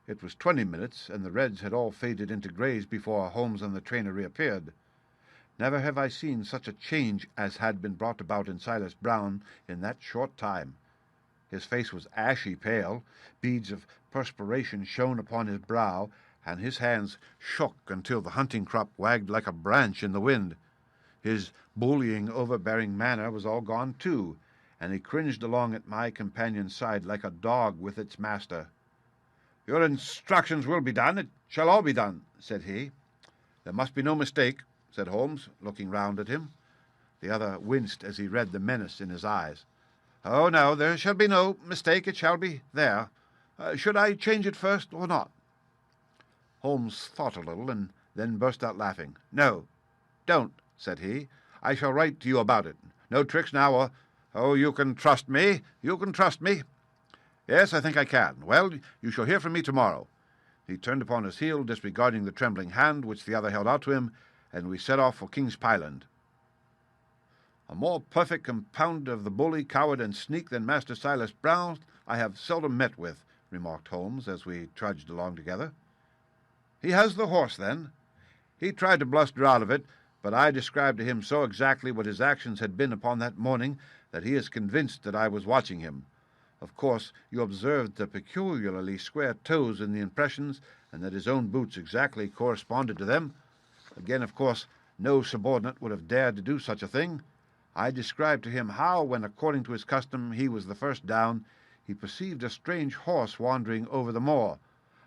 It was 20 minutes, and the reds had all faded into greys before Holmes and the trainer reappeared. Never have I seen such a change as had been brought about in Silas Brown in that short time. His face was ashy pale, beads of perspiration shone upon his brow, and his hands shook until the hunting crop wagged like a branch in the wind. His bullying, overbearing manner was all gone too, and he cringed along at my companion's side like a dog with its master. "Your instructions will be done. It shall all be done," said he. "There must be no mistake," said Holmes, looking round at him. The other winced as he read the menace in his eyes. "Oh, no, there shall be no mistake. It shall be there. Should I change it first or not?" Holmes thought a little, and then burst out laughing. "No, don't," said he. "I shall write to you about it. No tricks now, or— Oh, you can trust me. You can trust me." "Yes, I think I can. Well, you shall hear from me tomorrow." He turned upon his heel, disregarding the trembling hand which the other held out to him, and we set off for King's Pyland. "A more perfect compound of the bully, coward, and sneak than Master Silas Brown I have seldom met with," remarked Holmes, as we trudged along together. "He has the horse, then?" "He tried to bluster out of it, but I described to him so exactly what his actions had been upon that morning that he is convinced that I was watching him. Of course, you observed the peculiarly square toes in the impressions, and that his own boots exactly corresponded to them. Again, of course, no subordinate would have dared to do such a thing. I described to him how, when, according to his custom, he was the first down, he perceived a strange horse wandering over the moor,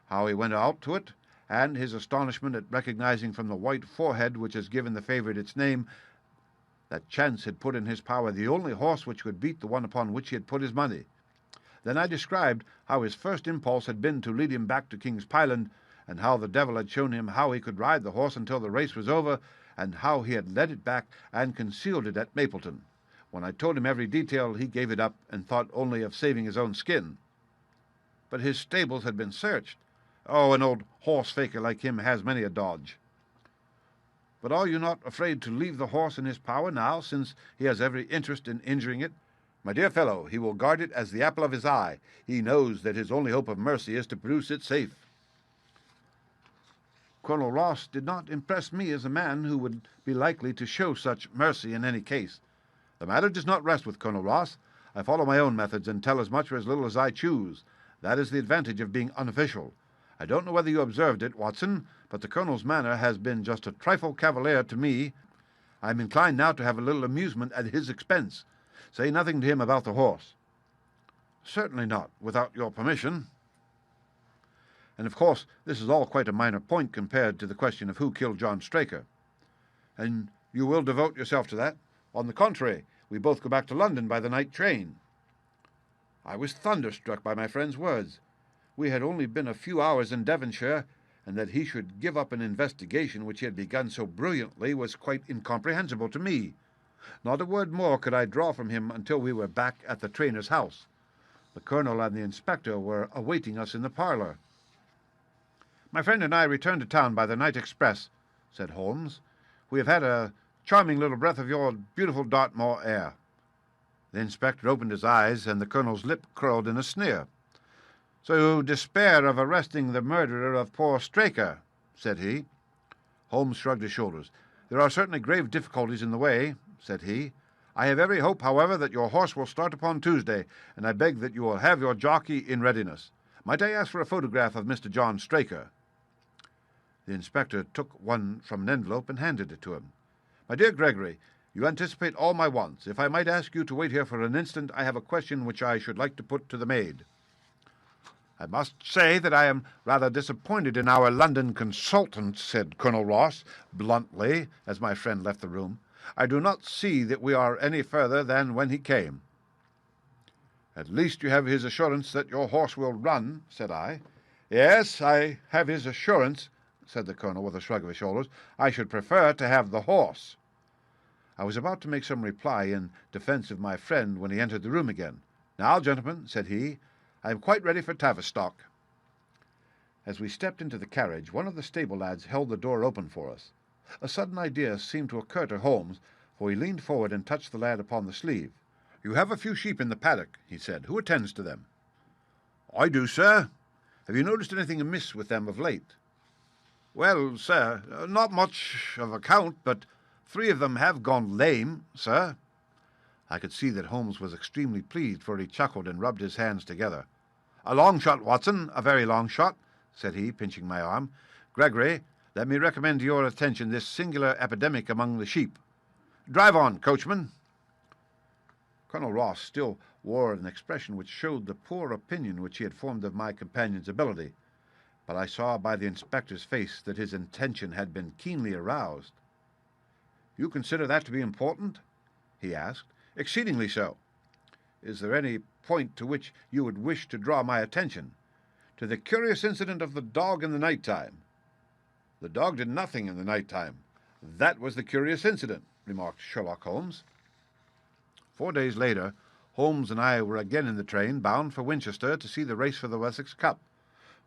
how he went out to it, and his astonishment at recognizing from the white forehead which has given the favourite its name that chance had put in his power the only horse which could beat the one upon which he had put his money. Then I described how his first impulse had been to lead him back to King's Pyland, and how the devil had shown him how he could ride the horse until the race was over, and how he had led it back and concealed it at Mapleton. When I told him every detail, he gave it up and thought only of saving his own skin." "But his stables had been searched." "Oh, an old horse-faker like him has many a dodge." "But are you not afraid to leave the horse in his power now, since he has every interest in injuring it?" "My dear fellow, he will guard it as the apple of his eye. He knows that his only hope of mercy is to produce it safe." "Colonel Ross did not impress me as a man who would be likely to show such mercy in any case." "The matter does not rest with Colonel Ross. I follow my own methods and tell as much or as little as I choose. That is the advantage of being unofficial. I don't know whether you observed it, Watson, but the Colonel's manner has been just a trifle cavalier to me. I am inclined now to have a little amusement at his expense. Say nothing to him about the horse." "Certainly not, without your permission." "And of course this is all quite a minor point compared to the question of who killed John Straker." "And you will devote yourself to that?" "On the contrary, we both go back to London by the night train." I was thunderstruck by my friend's words. We had only been a few hours in Devonshire, and that he should give up an investigation which he had begun so brilliantly was quite incomprehensible to me. Not a word more could I draw from him until we were back at the trainer's house. The colonel and the inspector were awaiting us in the parlour. "My friend and I returned to town by the night express," said Holmes. "We have had a charming little breath of your beautiful Dartmoor air." The inspector opened his eyes, and the colonel's lip curled in a sneer. "So you despair of arresting the murderer of poor Straker?" said he. Holmes shrugged his shoulders. "There are certainly grave difficulties in the way," said he. "I have every hope, however, that your horse will start upon Tuesday, and I beg that you will have your jockey in readiness. Might I ask for a photograph of Mr. John Straker?" The inspector took one from an envelope and handed it to him. "My dear Gregory, you anticipate all my wants. If I might ask you to wait here for an instant, I have a question which I should like to put to the maid." "I must say that I am rather disappointed in our London consultant," said Colonel Ross bluntly, as my friend left the room. "I do not see that we are any further than when he came." "At least you have his assurance that your horse will run," said I. "Yes, I have his assurance," said the colonel with a shrug of his shoulders. "I should prefer to have the horse." I was about to make some reply in defence of my friend when he entered the room again. "Now, gentlemen," said he, "I am quite ready for Tavistock." As we stepped into the carriage, one of the stable lads held the door open for us. A sudden idea seemed to occur to Holmes, for he leaned forward and touched the lad upon the sleeve. "You have a few sheep in the paddock," he said. "Who attends to them?" "I do, sir." Have you noticed anything amiss with them of late?" "Well, sir, not much of account, but 3 of them have gone lame, sir." I could see that Holmes was extremely pleased, for he chuckled and rubbed his hands together. "A long shot, Watson, a very long shot," said he, pinching my arm. "Gregory, let me recommend to your attention this singular epidemic among the sheep. Drive on, coachman." Colonel Ross still wore an expression which showed the poor opinion which he had formed of my companion's ability, but I saw by the inspector's face that his intention had been keenly aroused. "You consider that to be important?" he asked. "Exceedingly so. Is there any point to which you would wish to draw my attention?" "To the curious incident of the dog in the night time." "The dog did nothing in the night time. That was the curious incident," remarked Sherlock Holmes. 4 days later, Holmes and I were again in the train, bound for Winchester to see the race for the Wessex Cup.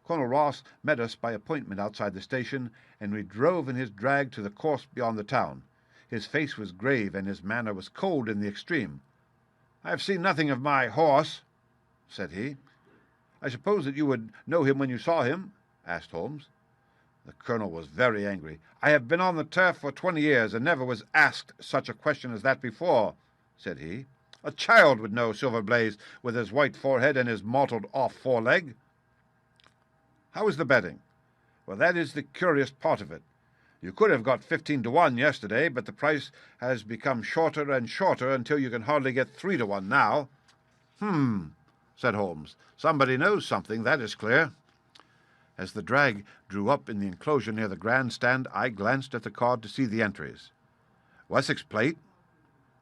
Colonel Ross met us by appointment outside the station, and we drove in his drag to the course beyond the town. His face was grave, and his manner was cold in the extreme. "I have seen nothing of my horse," said he. "I suppose that you would know him when you saw him?" asked Holmes. The colonel was very angry. "I have been on the turf for 20 years, and never was asked such a question as that before," said he. "A child would know Silver Blaze, with his white forehead and his mottled off foreleg." "How is the betting?" "Well, that is the curious part of it. You could have got 15 to 1 yesterday, but the price has become shorter and shorter until you can hardly get 3 to 1 now." Said Holmes. "Somebody knows something, that is clear." As the drag drew up in the enclosure near the grandstand, I glanced at the card to see the entries. Wessex plate,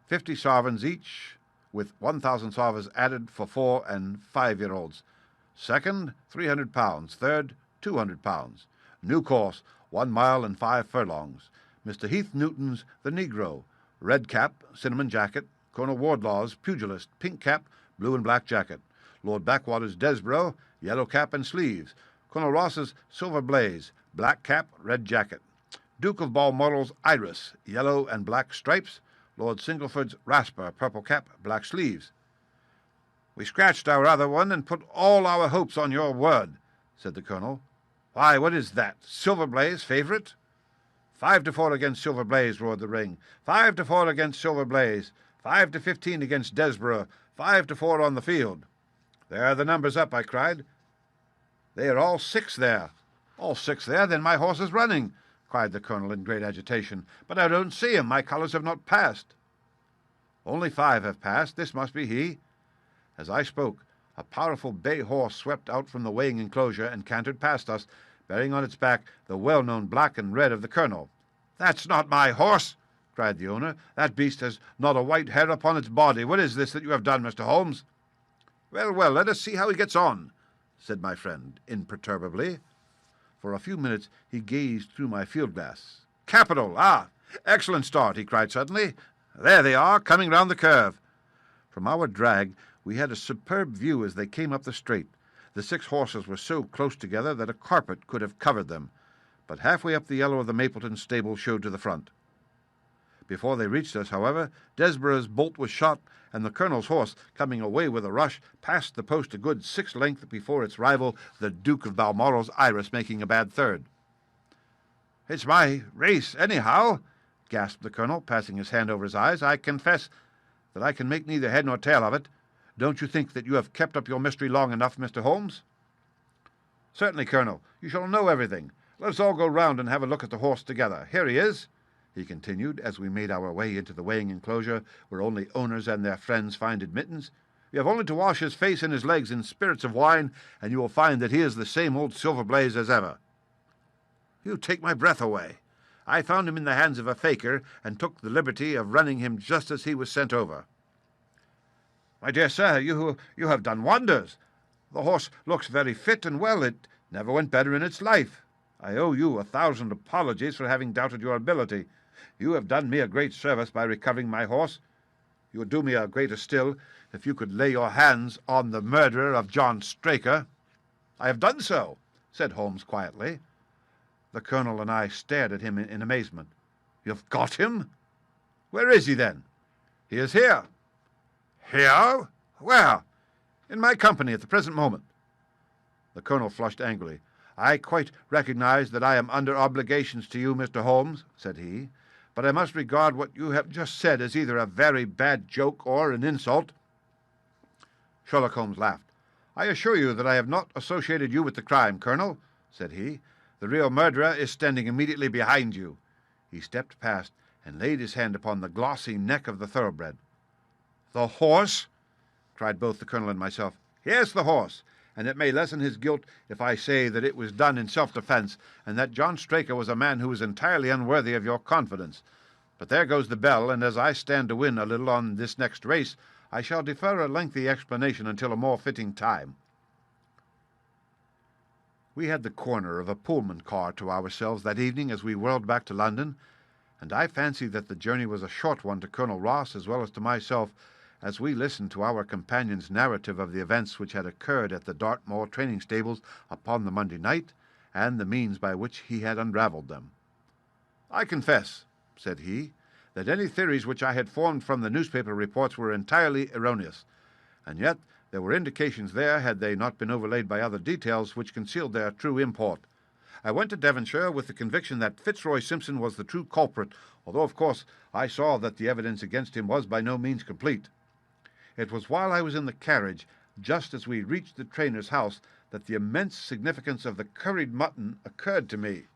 50 sovereigns each, with 1,000 sovereigns added for 4 and 5-year-olds. Second, £300. Third, £200. New course, 1 mile and 5 furlongs. Mr. Heath Newton's The Negro. Red cap, cinnamon jacket. Colonel Wardlaw's Pugilist, pink cap, blue and black jacket. Lord Backwater's Desborough, yellow cap and sleeves. Colonel Ross's Silver Blaze, black cap, red jacket. Duke of Balmoral's Iris, yellow and black stripes. Lord Singleford's Rasper, purple cap, black sleeves. "We scratched our other one and put all our hopes on your word," said the colonel. "Why, what is that? Silver Blaze favourite?" 5 to 4 against Silver Blaze," roared the ring. 5 to 4 against Silver Blaze. 5 to 15 against Desborough. 5 to 4 on the field. "There are the numbers up," I cried. "They are all 6 there." "All 6 there? Then my horse is running," cried the colonel in great agitation. "But I don't see him. My colours have not passed." "Only 5 have passed. This must be he." As I spoke, a powerful bay horse swept out from the weighing enclosure and cantered past us, bearing on its back the well-known black and red of the colonel. "That's not my horse," cried the owner. "That beast has not a white hair upon its body. What is this that you have done, Mr. Holmes?" "Well, well, let us see how he gets on," said my friend imperturbably. For a few minutes he gazed through my field-glass. "Capital! Ah, excellent start!" he cried suddenly. "There they are, coming round the curve." From our drag we had a superb view as they came up the straight. The 6 horses were so close together that a carpet could have covered them, but halfway up the yellow of the Mapleton stable showed to the front. Before they reached us, however, Desborough's bolt was shot, and the colonel's horse, coming away with a rush, passed the post a good 6 lengths before its rival, the Duke of Balmoral's Iris, making a bad third. "It's my race, anyhow," gasped the colonel, passing his hand over his eyes. "I confess that I can make neither head nor tail of it. Don't you think that you have kept up your mystery long enough, Mr. Holmes?" "Certainly, Colonel. You shall know everything. Let us all go round and have a look at the horse together. Here he is," he continued, as we made our way into the weighing enclosure, where only owners and their friends find admittance. "You have only to wash his face and his legs in spirits of wine, and you will find that he is the same old Silver Blaze as ever." "You take my breath away. I found him in the hands of a faker, and took the liberty of running him just as he was sent over." "My dear sir, you have done wonders. The horse looks very fit and well. It never went better in its life. I owe you 1,000 apologies for having doubted your ability. You have done me a great service by recovering my horse. You would do me a greater still if you could lay your hands on the murderer of John Straker." "I have done so," said Holmes quietly. The colonel and I stared at him in amazement. "You have got him? Where is he, then?" "He is here." "Here? Where?" "In my company at the present moment." The colonel flushed angrily. "I quite recognize that I am under obligations to you, Mr. Holmes," said he, "but I must regard what you have just said as either a very bad joke or an insult." Sherlock Holmes laughed. "I assure you that I have not associated you with the crime, Colonel," said he. "The real murderer is standing immediately behind you." He stepped past and laid his hand upon the glossy neck of the thoroughbred. "The horse?" cried both the colonel and myself. "Yes, the horse, and it may lessen his guilt if I say that it was done in self-defense, and that John Straker was a man who was entirely unworthy of your confidence. But there goes the bell, and as I stand to win a little on this next race, I shall defer a lengthy explanation until a more fitting time." We had the corner of a Pullman car to ourselves that evening as we whirled back to London, and I fancy that the journey was a short one to Colonel Ross as well as to myself, as we listened to our companion's narrative of the events which had occurred at the Dartmoor training stables upon the Monday night, and the means by which he had unravelled them. "I confess," said he, "that any theories which I had formed from the newspaper reports were entirely erroneous, and yet there were indications there, had they not been overlaid by other details, which concealed their true import. I went to Devonshire with the conviction that Fitzroy Simpson was the true culprit, although, of course, I saw that the evidence against him was by no means complete. It was while I was in the carriage, just as we reached the trainer's house, that the immense significance of the curried mutton occurred to me.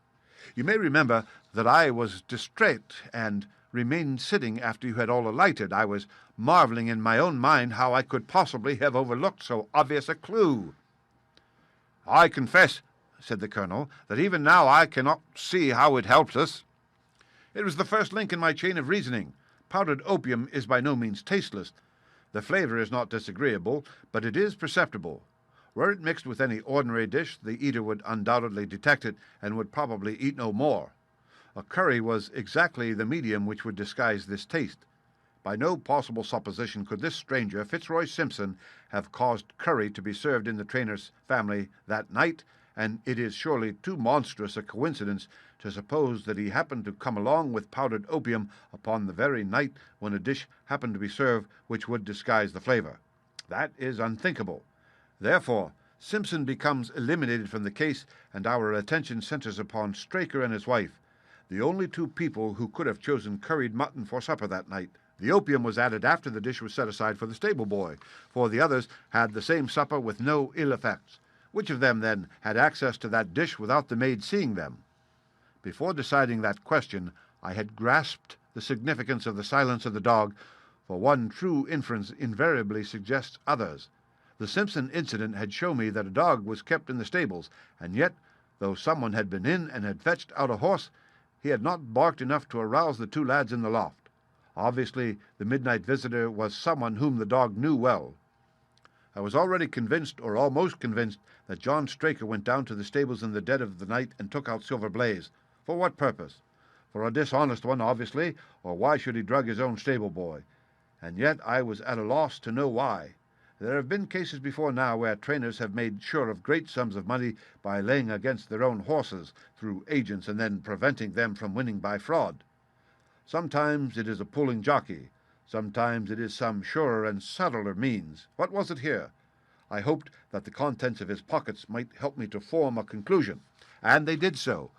You may remember that I was distrait and remained sitting after you had all alighted. I was marvelling in my own mind how I could possibly have overlooked so obvious a clue. "I confess," said the colonel, "that even now I cannot see how it helps us. It was the first link in my chain of reasoning. Powdered opium is by no means tasteless. The flavour is not disagreeable, but it is perceptible. Were it mixed with any ordinary dish, the eater would undoubtedly detect it, and would probably eat no more. A curry was exactly the medium which would disguise this taste. By no possible supposition could this stranger, Fitzroy Simpson, have caused curry to be served in the trainer's family that night, and it is surely too monstrous a coincidence to suppose that he happened to come along with powdered opium upon the very night when a dish happened to be served which would disguise the flavour. That is unthinkable. Therefore, Simpson becomes eliminated from the case, and our attention centres upon Straker and his wife, the only two people who could have chosen curried mutton for supper that night. The opium was added after the dish was set aside for the stable boy, for the others had the same supper with no ill effects. Which of them, then, had access to that dish without the maid seeing them? Before deciding that question, I had grasped the significance of the silence of the dog, for one true inference invariably suggests others. The Simpson incident had shown me that a dog was kept in the stables, and yet, though someone had been in and had fetched out a horse, he had not barked enough to arouse the two lads in the loft. Obviously, the midnight visitor was someone whom the dog knew well. I was already convinced, or almost convinced, that John Straker went down to the stables in the dead of the night and took out Silver Blaze. For what purpose? For a dishonest one, obviously, or why should he drug his own stable boy? And yet I was at a loss to know why. There have been cases before now where trainers have made sure of great sums of money by laying against their own horses through agents and then preventing them from winning by fraud. Sometimes it is a pulling jockey. Sometimes it is some surer and subtler means. What was it here? I hoped that the contents of his pockets might help me to form a conclusion, and they did so.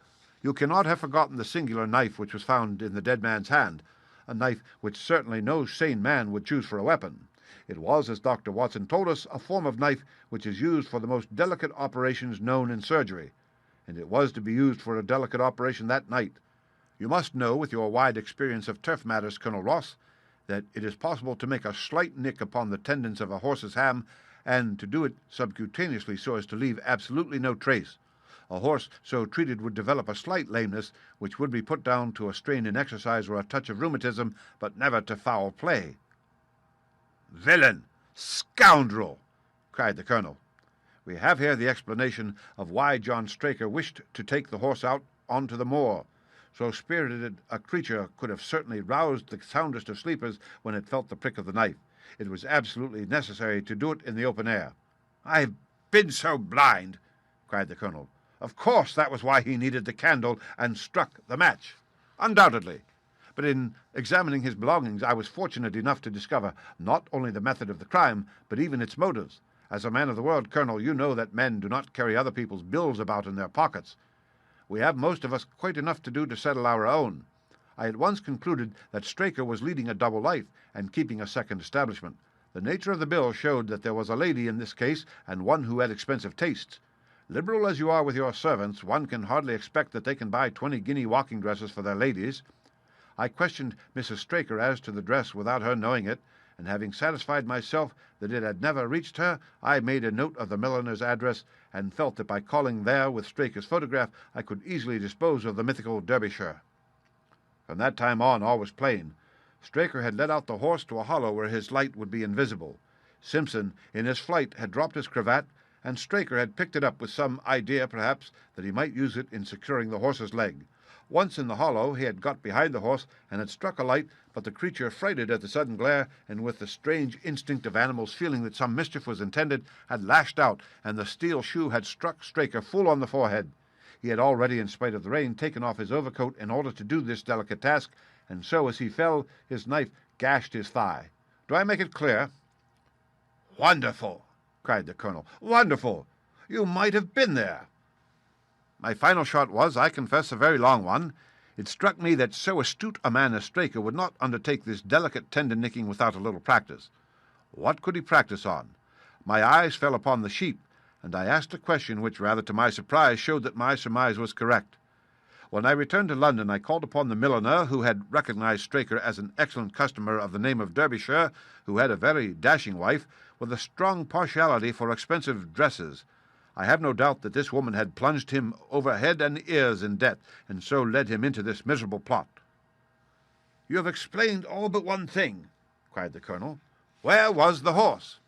You cannot have forgotten the singular knife which was found in the dead man's hand, a knife which certainly no sane man would choose for a weapon. It was, as Dr. Watson told us, a form of knife which is used for the most delicate operations known in surgery, and it was to be used for a delicate operation that night. You must know, with your wide experience of turf matters, Colonel Ross, that it is possible to make a slight nick upon the tendons of a horse's ham, and to do it subcutaneously so as to leave absolutely no trace. A horse so treated would develop a slight lameness, which would be put down to a strain in exercise or a touch of rheumatism, but never to foul play. "Villain! Scoundrel!" cried the colonel. "We have here the explanation of why John Straker wished to take the horse out onto the moor. So spirited a creature could have certainly roused the soundest of sleepers when it felt the prick of the knife. It was absolutely necessary to do it in the open air." "I've been so blind!" cried the colonel. "Of course that was why he needed the candle and struck the match." "Undoubtedly. But in examining his belongings I was fortunate enough to discover not only the method of the crime, but even its motives. As a man of the world, Colonel, you know that men do not carry other people's bills about in their pockets. We have most of us quite enough to do to settle our own. I at once concluded that Straker was leading a double life and keeping a second establishment. The nature of the bill showed that there was a lady in this case, and one who had expensive tastes. Liberal as you are with your servants, one can hardly expect that they can buy 20-guinea walking dresses for their ladies. I questioned Mrs. Straker as to the dress without her knowing it, and having satisfied myself that it had never reached her, I made a note of the milliner's address, and felt that by calling there with Straker's photograph I could easily dispose of the mythical Derbyshire. From that time on all was plain. Straker had led out the horse to a hollow where his light would be invisible. Simpson, in his flight, had dropped his cravat, and Straker had picked it up with some idea, perhaps, that he might use it in securing the horse's leg. Once in the hollow, he had got behind the horse and had struck a light, but the creature, frighted at the sudden glare, and with the strange instinct of animals feeling that some mischief was intended, had lashed out, and the steel shoe had struck Straker full on the forehead. He had already, in spite of the rain, taken off his overcoat in order to do this delicate task, and so, as he fell, his knife gashed his thigh. Do I make it clear? "Wonderful!" cried the Colonel. "Wonderful! You might have been there." My final shot was, I confess, a very long one. It struck me that so astute a man as Straker would not undertake this delicate tender-nicking without a little practice. What could he practice on? My eyes fell upon the sheep, and I asked a question which, rather to my surprise, showed that my surmise was correct. When I returned to London, I called upon the milliner, who had recognized Straker as an excellent customer of the name of Derbyshire, who had a very dashing wife, with a strong partiality for expensive dresses. I have no doubt that this woman had plunged him over head and ears in debt, and so led him into this miserable plot. "You have explained all but one thing," cried the Colonel. "Where was the horse?"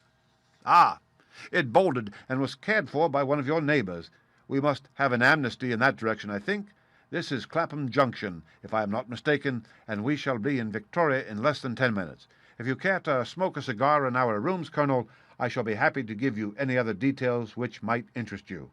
"Ah, it bolted, and was cared for by one of your neighbours. We must have an amnesty in that direction, I think. This is Clapham Junction, if I am not mistaken, and we shall be in Victoria in less than 10 minutes. If you care to smoke a cigar in our rooms, Colonel, I shall be happy to give you any other details which might interest you."